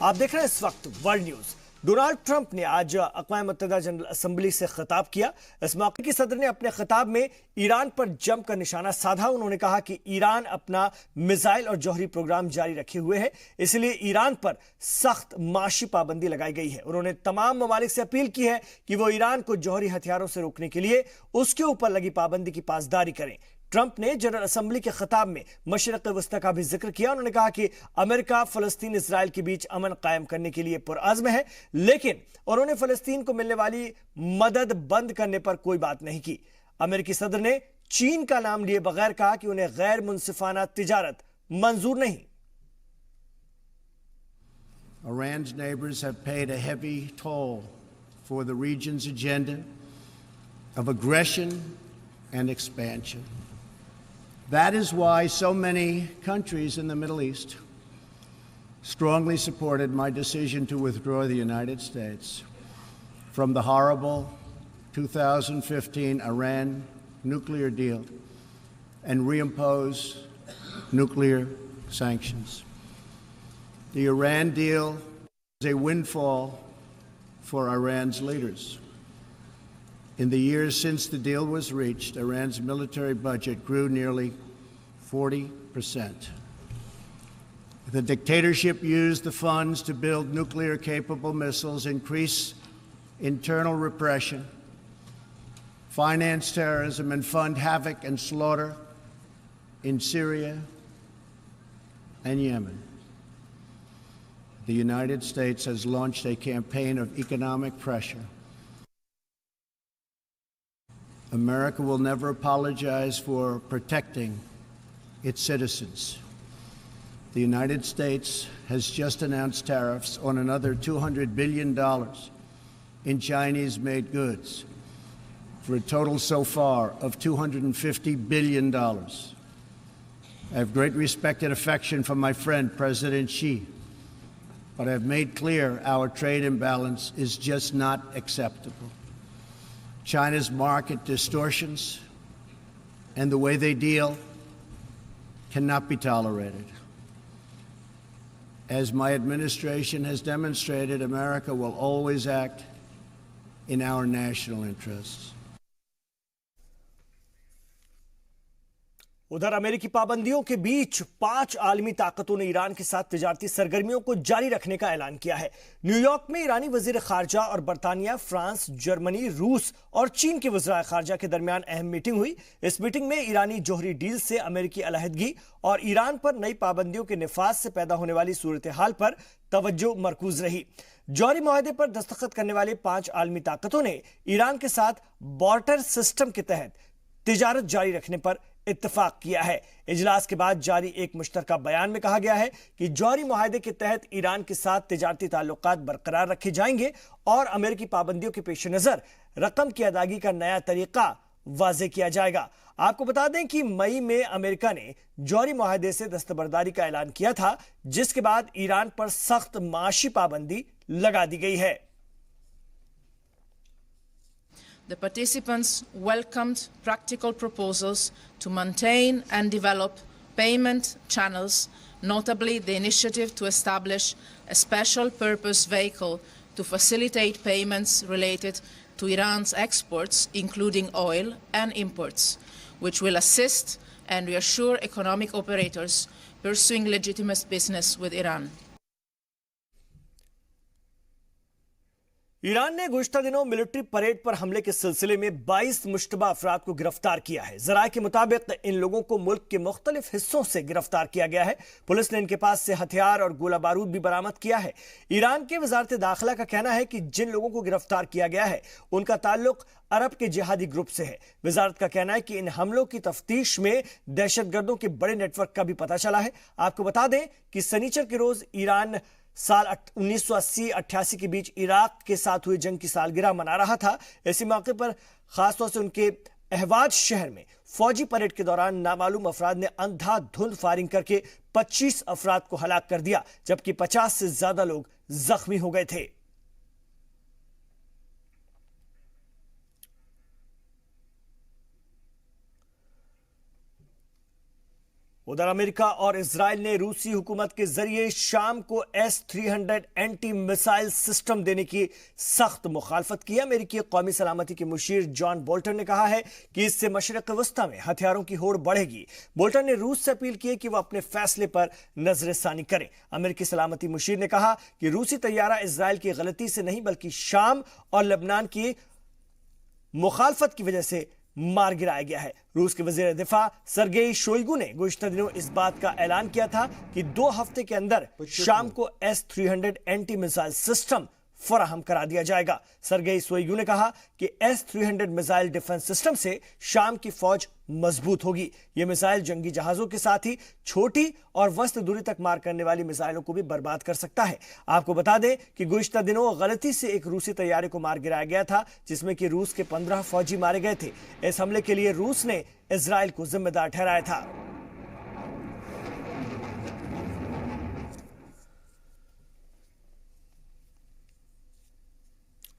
आप देख रहे हैं इस वक्त वर्ल्ड न्यूज। डोनाल्ड ट्रंप ने आज अक़वाम मुत्तहिदा जनरल असेंबली से खिताब किया। इस मौके की सदर ने अपने खिताब में ईरान पर जमकर निशाना साधा। उन्होंने कहा कि ईरान अपना मिसाइल और जौहरी प्रोग्राम जारी रखे हुए है, इसलिए ईरान पर सख्त माशी पाबंदी लगाई गई है। उन्होंने तमाम ममालिक से अपील की है कि वो ईरान को जौहरी हथियारों से रोकने के लिए उसके ऊपर लगी पाबंदी की पासदारी करें। ट्रंप ने जनरल असेंबली के खिताब में मशरिक़ वस्ता का भी जिक्र किया। उन्होंने कहा कि अमेरिका फ़लस्तीन इजराइल के बीच अमन कायम करने के लिए पुरअज़्म है, लेकिन उन्होंने फ़लस्तीन को मिलने वाली मदद बंद करने पर कोई बात नहीं की। अमेरिकी सदर ने चीन का नाम लिए बगैर कहा कि उन्हें गैर मुनसिफाना तिजारत मंजूर नहीं। Iran's neighbors have paid a heavy toll for the region's agenda of aggression and expansion. That is why so many countries in the Middle East strongly supported my decision to withdraw the United States from the horrible 2015 Iran nuclear deal and reimpose nuclear sanctions. The Iran deal is a windfall for Iran's leaders. In the years since the deal was reached, Iran's military budget grew nearly 40%. The dictatorship used the funds to build nuclear-capable missiles, increase internal repression, finance terrorism, and fund havoc and slaughter in Syria and Yemen. The United States has launched a campaign of economic pressure. America will never apologize for protecting its citizens. The United States has just announced tariffs on another $200 billion in Chinese-made goods, for a total so far of $250 billion. I have great respect and affection for my friend, President Xi, but I have made clear our trade imbalance is just not acceptable. China's market distortions and the way they deal cannot be tolerated. As my administration has demonstrated, America will always act in our national interests. उधर अमेरिकी पाबंदियों के बीच 5 आलमी ताकतों ने Iran के साथ तिजारती सरगर्मियों को जारी रखने का ऐलान किया है। न्यूयॉर्क में ईरानी वजीर खारजा और बरतानिया, फ्रांस, जर्मनी, रूस और चीन के वज़राए खारजा के दरमियान अहम मीटिंग हुई। इस मीटिंग में ईरानी जौहरी डील से अमेरिकी अलहदगी और ईरान पर नई पाबंदियों के निफाज से पैदा होने वाली सूरत हाल पर तवज्जो मरकूज रही। जौहरी मुआहदे पर दस्तखत करने वाले 5 आलमी ताकतों ने ईरान के साथ बार्टर सिस्टम के तहत तिजारत जारी रखने पर इत्तफाक किया है। इजलास के बाद जारी एक मुश्तरका बयान में कहा गया है कि जौहरी मुआहदे के तहत ईरान के साथ तिजारती ताल्लुकात बरकरार रखे जाएंगे और अमेरिकी पाबंदियों के पेश नजर रकम की अदायगी का नया तरीका वाजे किया जाएगा। आपको बता दें कि मई में अमेरिका ने जौहरी मुआहदे से दस्तबरदारी का ऐलान किया था, जिसके बाद ईरान पर सख्त माशी पाबंदी लगा दी गई है। The participants welcomed practical proposals to maintain and develop payment channels, notably the initiative to establish a special purpose vehicle to facilitate payments related to Iran's exports, including oil and imports, which will assist and reassure economic operators pursuing legitimate business with Iran. Iran ने गुज़श्ता दिनों military parade पर हमले के सिलसिले में 22 मुश्तबा अफराद को गिरफ्तार किया है। ज़राए के मुताबिक इन लोगों को मुल्क के मुख्तलिफ हिस्सों से गिरफ्तार किया गया है। पुलिस ने इनके पास से हथियार और गोला बारूद भी बरामद किया है। ईरान के वजारत दाखिला का कहना है कि जिन लोगों को गिरफ्तार किया गया है उनका ताल्लुक अरब के जिहादी ग्रुप से है। वजारत का कहना है कि इन हमलों की तफ्तीश में दहशतगर्दों के बड़े नेटवर्क का भी पता चला है। आपको बता दें कि शनिचर के रोज ईरान साल 1980-88 के बीच इराक के साथ हुई जंग की सालगिरह मना रहा था। इसी मौके पर खासतौर से उनके अहवाज शहर में फौजी परेड के दौरान नामालूम अफराद ने अंधाधुंध फायरिंग करके 25 अफराद को हलाक कर दिया, जबकि 50 से ज्यादा लोग जख्मी हो गए थे। उधर अमेरिका और इजराइल ने रूसी हुकूमत के जरिए शाम को S-300 एंटी मिसाइल सिस्टम देने की सख्त मुखालफत की। अमेरिकी कौमी सलामती के मुशीर जॉन बोल्टन ने कहा है कि इससे मशरिक वस्ता में हथियारों की होड़ बढ़ेगी। बोल्टन ने रूस से अपील की है कि वह अपने फैसले पर नजरसानी करे। अमेरिकी सलामती मुशीर ने कहा कि रूसी तैयारा इजराइल की गलती से नहीं बल्कि शाम और लेबनान की मुखालफत की वजह से मार गिराया गया है। रूस के वजीर दिफा सरगेई शोइगु ने गुज़िश्ता दिनों इस बात का ऐलान किया था कि 2 हफ्ते के अंदर शाम को S-300 एंटी मिसाइल सिस्टम फराहम करा दिया जाएगा। सरगेई शोइगु ने कहा कि S-300 मिसाइल डिफेंस सिस्टम से शाम की फौज मजबूत होगी। यह मिसाइल जंगी जहाजों के साथ ही छोटी और वस्त दूरी तक मार करने वाली मिसाइलों को भी बर्बाद कर सकता है। आपको बता दें कि गुज़िश्ता दिनों गलती से एक रूसी तैयारे को मार गिराया गया था, जिसमें कि रूस के 15 फौजी मारे गए थे। इस हमले के लिए रूस ने इजराइल को जिम्मेदार ठहराया था।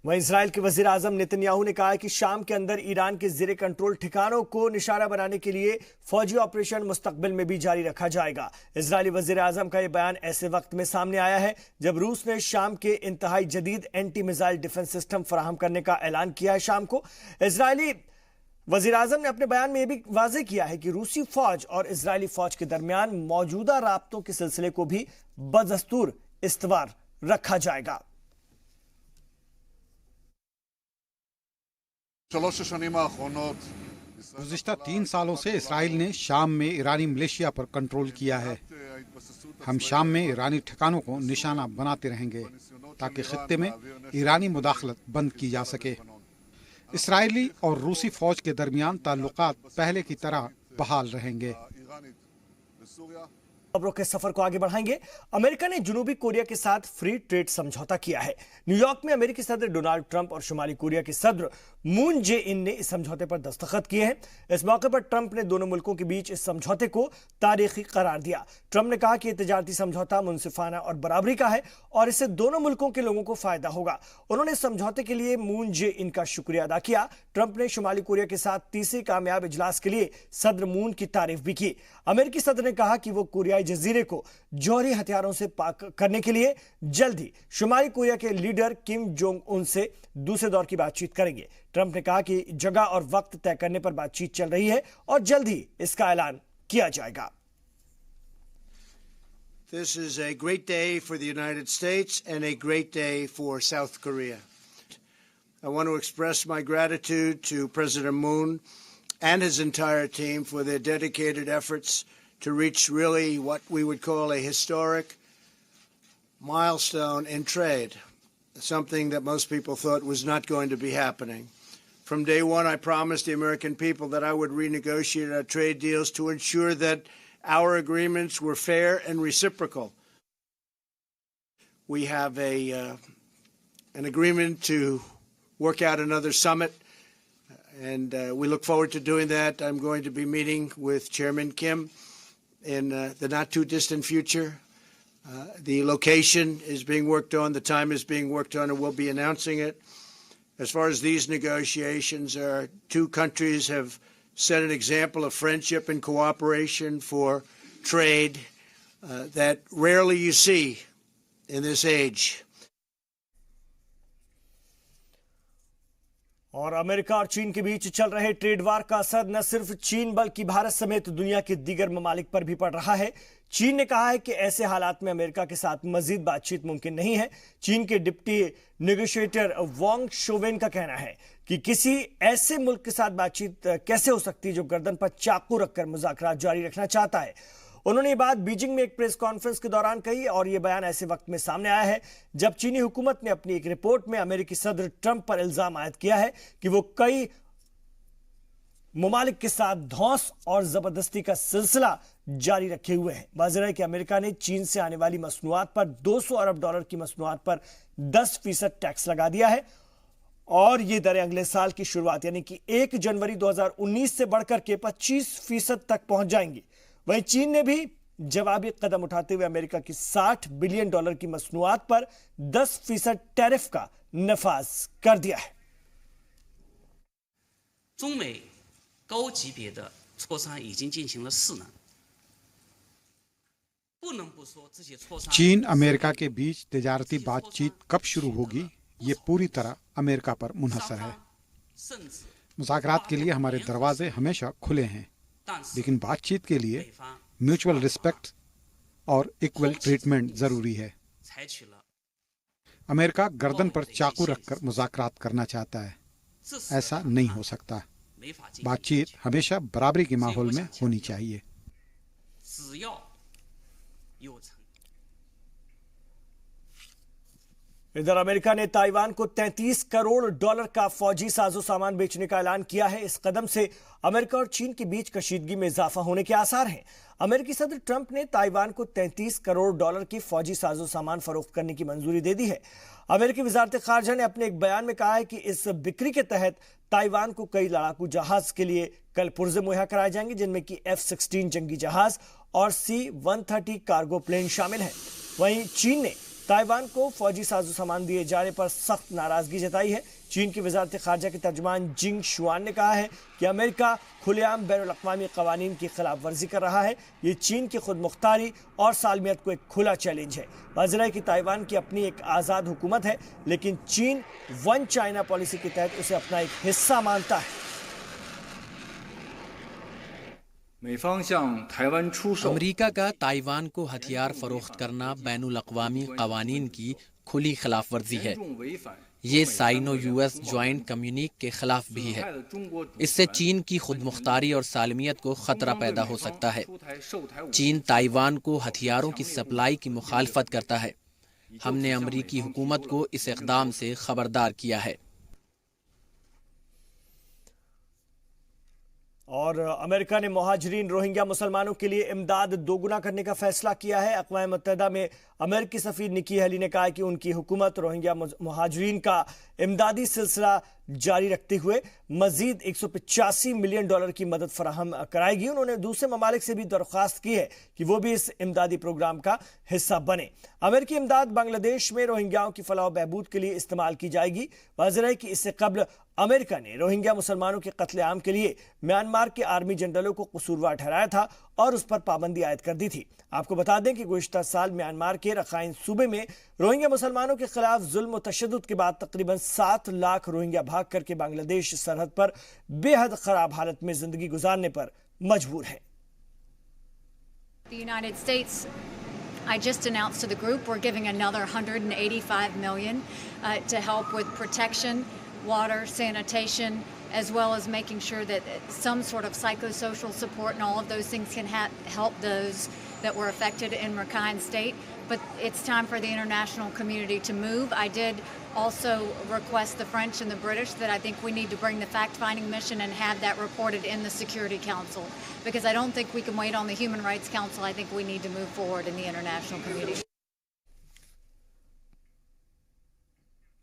वहीं इजराइल के वजीर आजम नेतन्याहू ने कहा है कि शाम के अंदर ईरान के ज़ेरे कंट्रोल ठिकानों को निशाना बनाने के लिए फौजी ऑपरेशन मुस्तकबिल में भी जारी रखा जाएगा। इजरायली वजीर आजम का यह बयान ऐसे वक्त में सामने आया है जब रूस ने शाम के इंतहाई जदीद एंटी मिसाइल डिफेंस सिस्टम फराहम करने का ऐलान किया है। शाम को इजरायली वजीर आजम ने अपने बयान में यह भी वाज़ेह किया है कि रूसी फौज और इजरायली फौज के दरमियान मौजूदा राब्तों के सिलसिले को भी बदस्तूर इस्तवार रखा जाएगा। गुज़िश्ता 3 सालों से इसराइल ने शाम में ईरानी मिलिशिया पर कंट्रोल किया है। हम शाम में ईरानी ठिकानों को निशाना बनाते रहेंगे ताकि खित्ते में ईरानी मुदाखलत बंद की जा सके। इसराइली और रूसी फौज के दरमियान ताल्लुकात पहले की तरह बहाल रहेंगे। खबरों के सफर को आगे बढ़ाएंगे। अमेरिका ने जनूबी कोरिया के साथ फ्री ट्रेड समझौता किया है। न्यूयॉर्क में अमेरिकी सदर डोनाल्ड ट्रंप और शुमाली कोरिया के सदर मून जे इन ने इस समझौते पर दस्तखत किए हैं। इस मौके पर ट्रंप ने दोनों मुल्कों के बीच इस समझौते को तारीखी करार दिया। ट्रंप ने कहा कि यह तजारती समझौता मुनसिफाना और बराबरी का है और इससे दोनों मुल्कों के लोगों को फायदा होगा। उन्होंने इस समझौते के लिए मून जे इन का शुक्रिया अदा किया। ट्रंप ने शुमाली कोरिया के साथ तीसरे कामयाब इजलास के लिए सदर मून की तारीफ भी की। अमेरिकी सदर ने कहा कि वो कोरियाई जजीरे को जौहरी हथियारों से पाक करने के लिए जल्द ही शुमाली कोरिया के लीडर किम जोंग उन से दूसरे दौर की बातचीत करेंगे। ट्रंप ने कहा कि जगह और वक्त तय करने पर बातचीत चल रही है और जल्द ही इसका ऐलान किया जाएगा। This is a great day for the United States and a great day for South Korea. I want to express my gratitude to President Moon and his entire team for their dedicated efforts to reach really what we would call a historic milestone in trade, something that most people thought was not going to be happening. From day one, I promised the American people that I would renegotiate our trade deals to ensure that our agreements were fair and reciprocal. We have an agreement to work out another summit, and we look forward to doing that. I'm going to be meeting with Chairman Kim in the not-too-distant future. The location is being worked on, the time is being worked on, and we'll be announcing it. As far as these negotiations, our two countries have set an example of friendship and cooperation for trade that rarely you see in this age. और America और चीन के बीच चल रहे trade war का असर न सिर्फ चीन बल्कि भारत समेत दुनिया के दीगर ममालिक पर भी पड़ रहा है। चीन ने कहा है कि ऐसे हालात में अमेरिका के साथ मजीद बातचीत मुमकिन नहीं है। चीन के डिप्टी नेगोशिएटर वांग शोवेन का कहना है कि किसी ऐसे मुल्क के साथ बातचीत कैसे हो सकती है जो गर्दन पर चाकू रखकर मुज़ाकरात जारी रखना चाहता है। उन्होंने ये बात बीजिंग में एक प्रेस कॉन्फ्रेंस के दौरान कही और यह बयान ऐसे वक्त में सामने आया है जब चीनी हुकूमत ने अपनी एक रिपोर्ट में अमेरिकी सदर ट्रंप पर इल्जाम आयद किया है कि वो कई ममालिक के साथ धौंस और जबरदस्ती का सिलसिला जारी रखे हुए हैं। वाज़ेह है कि अमेरिका ने चीन से आने वाली मसनूआत पर $200 अरब की मसनूआत पर 10% टैक्स लगा दिया है और ये दरें अगले साल की शुरुआत यानी कि 1 जनवरी 2019 से बढ़कर के 25% तक पहुंच जाएंगी। वहीं चीन ने भी जवाबी कदम उठाते हुए अमेरिका की $60 बिलियन की मसनूआत पर 10% टैरिफ का नफाज कर दिया है। 中美高级别的磋商已经进行了4轮， चीन अमेरिका के बीच तिजारती बातचीत कब शुरू होगी, ये पूरी तरह अमेरिका पर मुनहसर है। मुज़ाकरात के लिए हमारे दरवाजे हमेशा खुले हैं, लेकिन बातचीत के लिए म्यूचुअल रिस्पेक्ट और इक्वल ट्रीटमेंट जरूरी है। अमेरिका गर्दन पर चाकू रखकर मुज़ाकरात करना चाहता है, ऐसा नहीं हो सकता। बातचीत हमेशा बराबरी के माहौल में होनी चाहिए। इधर अमेरिका ने ताइवान को $33 करोड़ का फौजी साजो सामान बेचने का ऐलान किया है। इस कदम से अमेरिका और चीन के बीच कशीदगी में इजाफा होने के आसार हैं। अमेरिकी सदर ट्रंप ने ताइवान को $33 करोड़ की फौजी साजो सामान फरोख्त करने की मंजूरी दे दी है। अमेरिकी वजारत खारजा ने अपने एक बयान में कहा है कि इस बिक्री के तहत ताइवान को कई लड़ाकू जहाज के लिए कल पुर्जे मुहैया कराए जाएंगे, जिनमें कि F-16 जंगी जहाज और C-130 कार्गो प्लेन शामिल हैं। वहीं चीन ने ताइवान को फौजी साजो सामान दिए जाने पर सख्त नाराजगी जताई है। चीन की वजारत खारजा के तर्जुमान जिंग शुआन ने कहा है कि अमेरिका खुलेआम बैनुल-अक़वामी क़वानीन की खिलाफ वर्जी कर रहा है। ये चीन की खुद मुख्तारी और सालमियत को एक खुला चैलेंज है। वाज़ेह है कि ताइवान की अपनी एक आज़ाद हुकूमत है, लेकिन चीन वन चाइना पॉलिसी के तहत उसे अपना एक हिस्सा मानता है। अमेरिका का ताइवान को हथियार फरोख्त करना बैनुल-अक़वामी क़वानीन की खुली खिलाफ वर्जी है। ये साइनो यूएस ज्वाइंट कम्युनिक के खिलाफ भी है। इससे चीन की खुद मुख्तारी और सालमियत को खतरा पैदा हो सकता है। चीन ताइवान को हथियारों की सप्लाई की मुखालफत करता है। हमने अमेरिकी हुकूमत को इस इक़दाम से खबरदार किया है। और अमेरिका ने मुहाजिरीन रोहिंग्या मुसलमानों के लिए इमदाद दोगुना करने का फैसला किया है। अक़वाम मुत्तहिदा में अमेरिकी सफ़ीर निकी हेली ने कहा है कि उनकी हुकूमत रोहिंग्या मुहाजिरीन का इमदादी सिलसिला जारी रखते हुए मजीद $185 मिलियन की मदद फराहम कराएगी। उन्होंने दूसरे ममालिक से भी दरख्वास्त की है कि वो भी इस इमदादी प्रोग्राम का हिस्सा बने। अमेरिकी इमदाद बांग्लादेश में रोहिंग्याओं की फलाह बहबूद के लिए इस्तेमाल की जाएगी। वाज़ेह है कि इससे कबल अमेरिका ने रोहिंग्या मुसलमानों के कत्लेआम के लिए म्यांमार के आर्मी जनरलों को कसूरवार ठहराया था और उस पर पाबंदी आयद कर दी थी। आपको बता दें कि गुज़िश्ता साल म्यांमार के रखाइन सूबे में रोहिंग्या मुसलमानों के खिलाफ जुल्म और तशद्दुद के बाद तकरीबन 7 लाख रोहिंग्या भाग करके बांग्लादेश सरहद पर बेहद खराब हालत में जिंदगी गुजारने पर मजबूर है। I just announced to the group we're giving another $185 million to help with protection, water, sanitation, as well as making sure that some sort of psychosocial support and all of those things can help those that were affected in Rakhine State. But it's time for the international community to move. I did also request the French and the British that I think we need to bring the fact-finding mission and have that reported in the Security Council, because I don't think we can wait on the Human Rights Council. I think we need to move forward in the international community.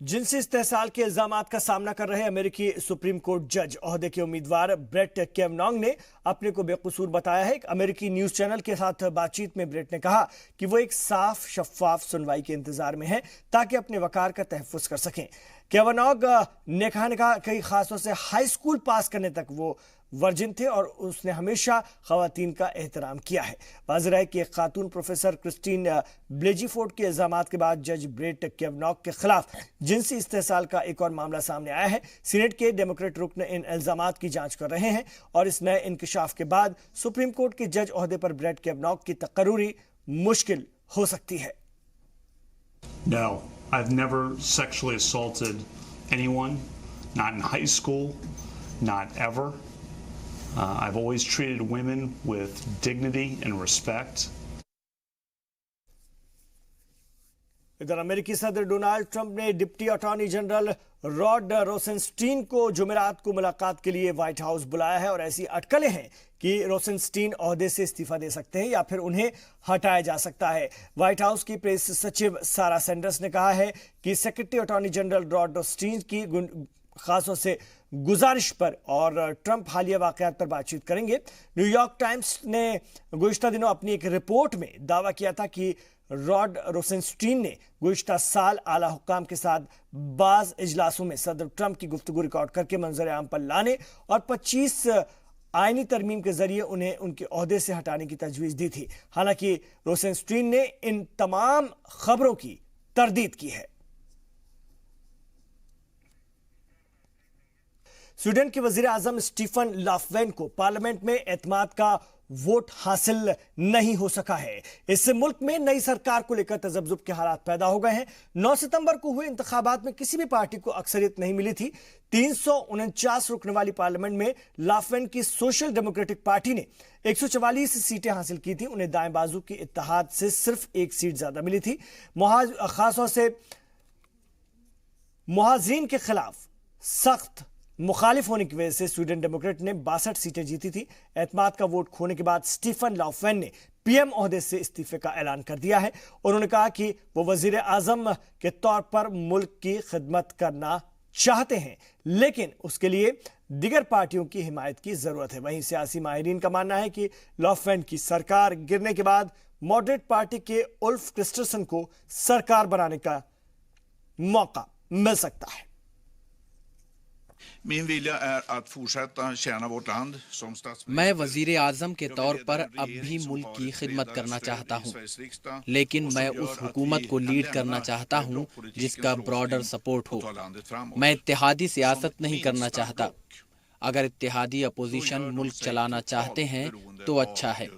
जिनसी इस्तेहसाल के इल्जामात का सामना कर रहे अमेरिकी supreme court जज ओहदे के उम्मीदवार ब्रेट कैवनांग ने अपने को बेकसूर बताया है। एक अमेरिकी न्यूज चैनल के साथ बातचीत में ब्रेट ने कहा कि वो एक साफ शफाफ सुनवाई के इंतजार में है ताकि अपने वकार का तहफ़्फ़ुज़ कर सकें। कैवनांग ने कहा कई खासतौर से हाई स्कूल पास करने तक वो वर्जिन थे और उसने हमेशा ख़वातीन का एहतराम किया है। वाज़ेह है कि एक खातून प्रोफेसर क्रिस्टीन ब्लेजीफोर्ड के इल्जामात के बाद जज ब्रेट कैवनांग के खिलाफ जिनसी इस्तेहसाल का एक और मामला सामने आया है। सीनेट के डेमोक्रेट रुकन इन इल्जामात की जांच कर रहे हैं और इस नए इंकशाफ के बाद सुप्रीम कोर्ट के जज ओहदे पर ब्रेट कैवनांग की तकर्रुरी मुश्किल हो सकती है। No, I've never sexually assaulted anyone, not in high school, not ever. I've always treated women with dignity and respect. इधर अमेरिकी सदर डोनाल्ड ट्रंप ने डिप्टी अटॉर्नी जनरल रॉड रोसेनस्टीन को जुमेरात को मुलाकात के लिए व्हाइट हाउस बुलाया है और ऐसी अटकलें हैं कि रोसेनस्टीन ओहदे से इस्तीफा दे सकते हैं या फिर उन्हें हटाया जा सकता है। व्हाइट हाउस की प्रेस सचिव सारा सैंडर्स ने कहा है कि सेक्रेटरी अटॉर्नी जनरल रॉड रोसेनस्टीन की खासतौर से गुजारिश पर और ट्रंप हालिया वाकयात पर बातचीत करेंगे। न्यूयॉर्क टाइम्स ने गुज़िश्ता दिनों अपनी एक रिपोर्ट में दावा किया था कि रॉड रोसेनस्टीन ने गुज़िश्ता साल आला हुक्काम के साथ बाज़ इजलासों में सदर ट्रंप की गुफ्तगू रिकॉर्ड करके मंजर आम पर लाने और 25 आईनी तरमीम के जरिए उन्हें उनके ओहदे से हटाने की तजवीज दी थी। हालांकि रोसेनस्टीन ने इन तमाम खबरों की तरदीद की है। स्वीडन के वजीर आजम स्टीफन लॉफवेन को पार्लियामेंट में एतमाद का वोट हासिल नहीं हो सका है। इससे मुल्क में नई सरकार को लेकर तजब्जुब के हालात पैदा हो गए हैं। 9 सितंबर को हुए इंतखाबात में किसी भी पार्टी को अक्सरियत नहीं मिली थी। 349 रुकने वाली पार्लियामेंट में लॉफवेन की सोशल डेमोक्रेटिक पार्टी ने 144 सीटें हासिल की थी। उन्हें दाएं बाजू के इत्तेहाद से सिर्फ 1 सीट ज्यादा मिली थी। खासतौर से मुहाजिरीन के खिलाफ सख्त मुखालिफ होने की वजह से स्वीडन डेमोक्रेट ने 62 सीटें जीती थी। एतमाद का वोट खोने के बाद स्टीफन लॉफवेन ने पीएम ओहदे से इस्तीफे का ऐलान कर दिया है। उन्होंने कहा कि वो वजीर आजम के तौर पर मुल्क की खिदमत करना चाहते हैं, लेकिन उसके लिए दिगर पार्टियों की हिमायत की जरूरत है। वहीं सियासी माहिरीन का मानना है कि लॉफवेन की सरकार गिरने के बाद मॉडरेट पार्टी के उल्फ क्रिस्टरसन को सरकार बनाने का मौका मिल सकता है। मैं वजीर आजम के तौर पर अब भी मुल्क की खिदमत करना चाहता हूँ, लेकिन मैं उस हुकूमत को लीड करना चाहता हूँ जिसका ब्रॉडर सपोर्ट हो। मैं इत्तेहादी सियासत नहीं करना चाहता। अगर इत्तेहादी अपोजिशन मुल्क चलाना चाहते हैं तो अच्छा है,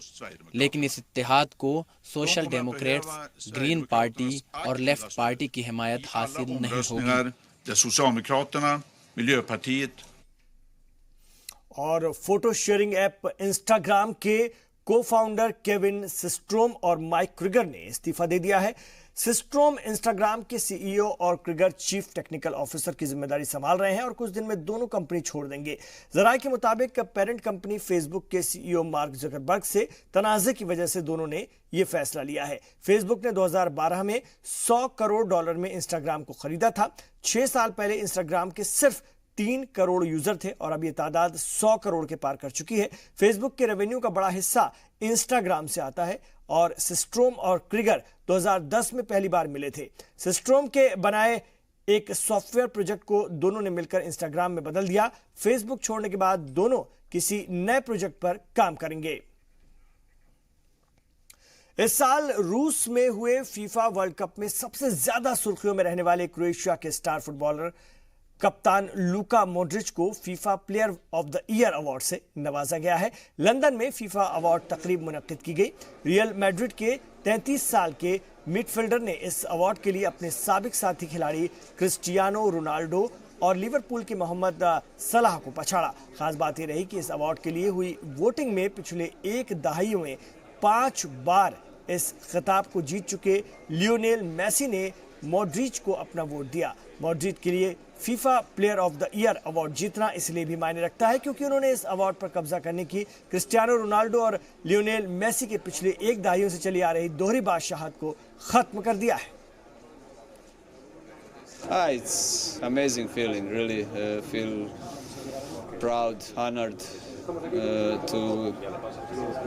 लेकिन इस इत्तेहाद को सोशल डेमोक्रेट्स, ग्रीन पार्टी और लेफ्ट पार्टी की हिमायत हासिल नहीं होगी। और फोटो शेयरिंग ऐप इंस्टाग्राम के को-फाउंडर केविन सिस्ट्रोम और माइक क्रिगर ने इस्तीफा दे दिया है। सिस्ट्रोम इंस्टाग्राम के सीईओ और क्रिगर चीफ टेक्निकल ऑफिसर की जिम्मेदारी संभाल रहे हैं और कुछ दिन में दोनों कंपनी छोड़ देंगे। जराये के मुताबिक पेरेंट कंपनी फेसबुक के सीईओ मार्क जकरबर्ग से तनाज़े की वजह से दोनों ने यह फैसला लिया है। फेसबुक ने 2012 में $100 करोड़ में इंस्टाग्राम को खरीदा था। 6 साल पहले इंस्टाग्राम के सिर्फ 3 करोड़ यूजर थे और अब यह तादाद 100 करोड़ के पार कर चुकी है। फेसबुक के रेवेन्यू का बड़ा हिस्सा इंस्टाग्राम से आता है और सिस्ट्रोम और क्रिगर 2010 में पहली बार मिले थे। सिस्ट्रोम के बनाए एक सॉफ्टवेयर प्रोजेक्ट को दोनों ने मिलकर इंस्टाग्राम में बदल दिया। फेसबुक छोड़ने के बाद दोनों किसी नए प्रोजेक्ट पर काम करेंगे। इस साल रूस में हुए फीफा वर्ल्ड कप में सबसे ज्यादा सुर्खियों में रहने वाले क्रोएशिया के स्टार फुटबॉलर कप्तान लूका मॉड्रिच को FIFA player of the year award से नवाजा गया है। लंदन में फीफा अवार्ड तकरीब मुनक्किद की गई। रियल मैड्रिड के 33 साल के मिडफील्डर ने इस अवार्ड के लिए अपने साबिक साथी खिलाड़ी क्रिस्टियानो रोनाल्डो और लिवरपूल के मोहम्मद सलाह को पछाड़ा। खास बात यह रही कि इस अवार्ड के लिए हुई वोटिंग में पिछले एक दहाई में 5 बार इस खिताब को जीत चुके लियोनेल मेसी ने मॉड्रिच को अपना वोट दिया। मॉड्रिच के लिए FIFA player of the year award जीतना इसलिए भी मायने रखता है क्योंकि उन्होंने इस अवार्ड पर कब्जा करने की क्रिस्टियानो रोनाल्डो और लियोनेल मेसी के पिछले एक दहाई से चली आ रही दोहरी बादशाहत को खत्म कर दिया है। It's amazing feeling, really. Feel proud, honored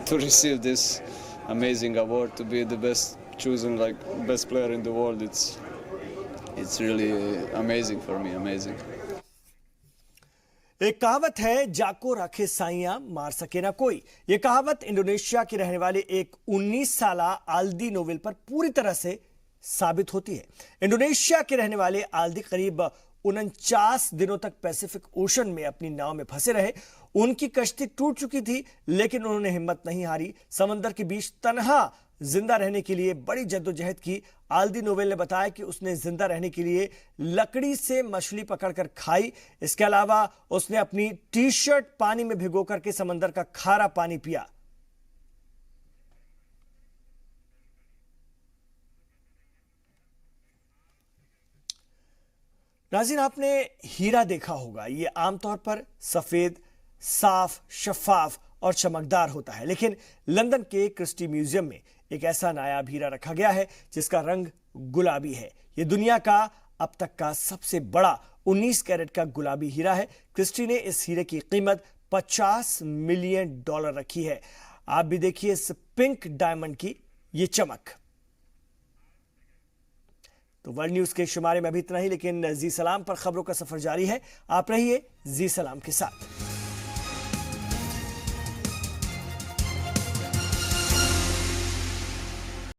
to receive this amazing award, to be the best, chosen like best player in the world. It's really amazing for me, amazing. एक कहावत है, जाको रखे साइयां मार सके ना कोई। यह कहावत इंडोनेशिया के रहने वाले एक 19 साला आल्दी नोवेल पर पूरी तरह से साबित होती है। इंडोनेशिया के रहने वाले आल्दी करीब 49 दिनों तक पैसिफिक ओशन में अपनी नाव में फंसे रहे। उनकी कश्ती टूट चुकी थी, लेकिन उन्होंने हिम्मत नहीं हारी। समंदर के बीच तन्हा जिंदा रहने के लिए बड़ी जद्दोजहद की। आल्दी नोवेल ने बताया कि उसने जिंदा रहने के लिए लकड़ी से मछली पकड़कर खाई। इसके अलावा उसने अपनी टी शर्ट पानी में भिगो करके समंदर का खारा पानी पिया। नाज़रीन, आपने हीरा देखा होगा। यह आमतौर पर सफेद, साफ, शफाफ और चमकदार होता है, लेकिन लंदन के क्रिस्टी म्यूजियम में एक ऐसा नायाब हीरा रखा गया है जिसका रंग गुलाबी है। यह दुनिया का अब तक का सबसे बड़ा 19 कैरेट का गुलाबी हीरा है। क्रिस्टी ने इस हीरे की कीमत $50 मिलियन रखी है। आप भी देखिए इस पिंक डायमंड की ये चमक। तो वर्ल्ड न्यूज के शुमारे में अभी इतना ही, लेकिन जी सलाम पर खबरों का सफर जारी है। आप रहिए जी सलाम के साथ।